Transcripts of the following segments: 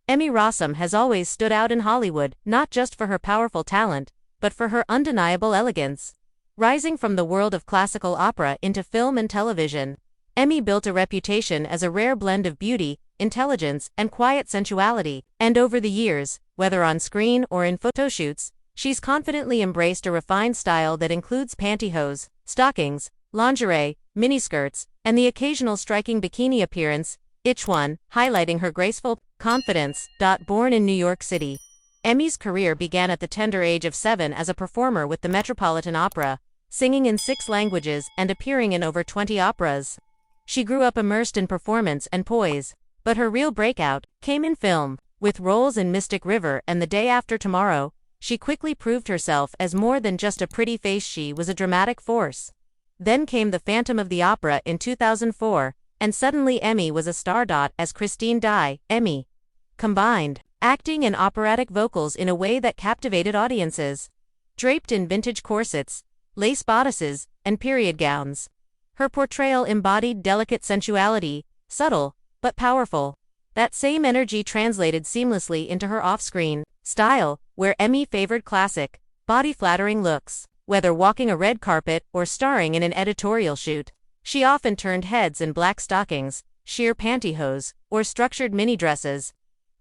Emmy Rossum has always stood out in Hollywood, not just for her powerful talent, but for her undeniable elegance. Rising from the world of classical opera into film and television, Emmy built a reputation as a rare blend of beauty, intelligence, and quiet sensuality, and over the years, whether on screen or in photoshoots, she's confidently embraced a refined style that includes pantyhose, stockings, lingerie, miniskirts, and the occasional striking bikini appearance, each one highlighting her graceful confidence. Born in New York City, Emmy's career began at the tender age of 7 as a performer with the Metropolitan Opera, singing in 6 languages and appearing in over 20 operas. She grew up immersed in performance and poise, but her real breakout came in film. With roles in Mystic River and The Day After Tomorrow, she quickly proved herself as more than just a pretty face. She was a dramatic force. Then came The Phantom of the Opera in 2004, and suddenly Emmy was a star. As Christine Daae, Emmy combined acting and operatic vocals in a way that captivated audiences. Draped in vintage corsets, lace bodices, and period gowns, her portrayal embodied delicate sensuality, subtle but powerful. That same energy translated seamlessly into her off-screen style, where Emmy favored classic, body-flattering looks. Whether walking a red carpet or starring in an editorial shoot, she often turned heads in black stockings, sheer pantyhose, or structured mini-dresses,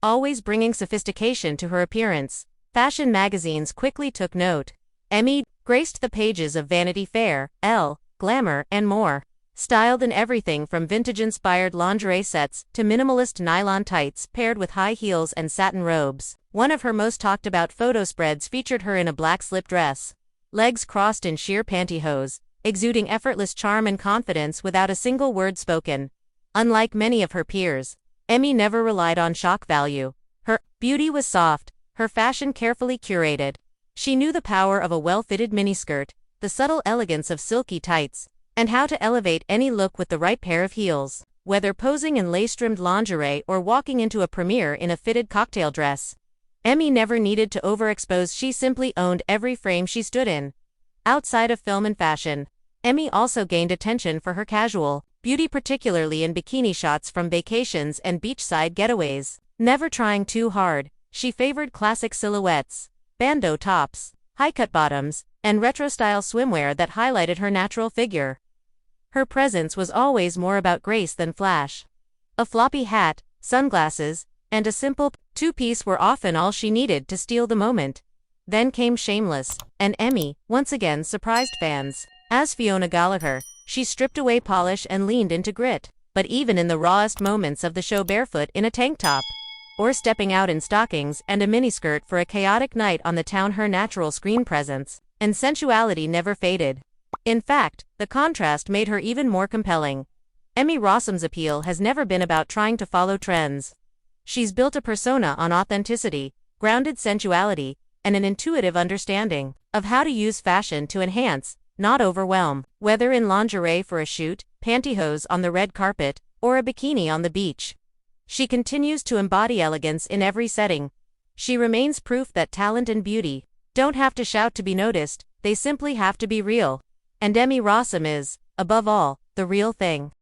always bringing sophistication to her appearance. Fashion magazines quickly took note. Emmy graced the pages of Vanity Fair, Elle, Glamour, and more. Styled in everything from vintage-inspired lingerie sets to minimalist nylon tights paired with high heels and satin robes. One of her most talked-about photo spreads featured her in a black slip dress, legs crossed in sheer pantyhose, exuding effortless charm and confidence without a single word spoken. Unlike many of her peers, Emmy never relied on shock value. Her beauty was soft, her fashion carefully curated. She knew the power of a well-fitted miniskirt, the subtle elegance of silky tights, and how to elevate any look with the right pair of heels. Whether posing in lace-trimmed lingerie or walking into a premiere in a fitted cocktail dress, Emmy never needed to overexpose. She simply owned every frame she stood in. Outside of film and fashion, Emmy also gained attention for her casual beauty, particularly in bikini shots from vacations and beachside getaways. Never trying too hard, she favored classic silhouettes, bandeau tops, high-cut bottoms, and retro-style swimwear that highlighted her natural figure. Her presence was always more about grace than flash. A floppy hat, sunglasses, and a simple two-piece were often all she needed to steal the moment. Then came Shameless, and Emmy once again surprised fans. As Fiona Gallagher, she stripped away polish and leaned into grit. But even in the rawest moments of the show, barefoot in a tank top, or stepping out in stockings and a miniskirt for a chaotic night on the town, her natural screen presence and sensuality never faded. In fact, the contrast made her even more compelling. Emmy Rossum's appeal has never been about trying to follow trends. She's built a persona on authenticity, grounded sensuality, and an intuitive understanding of how to use fashion to enhance, not overwhelm. Whether in lingerie for a shoot, pantyhose on the red carpet, or a bikini on the beach, she continues to embody elegance in every setting. She remains proof that talent and beauty don't have to shout to be noticed, they simply have to be real. And Emmy Rossum is, above all, the real thing.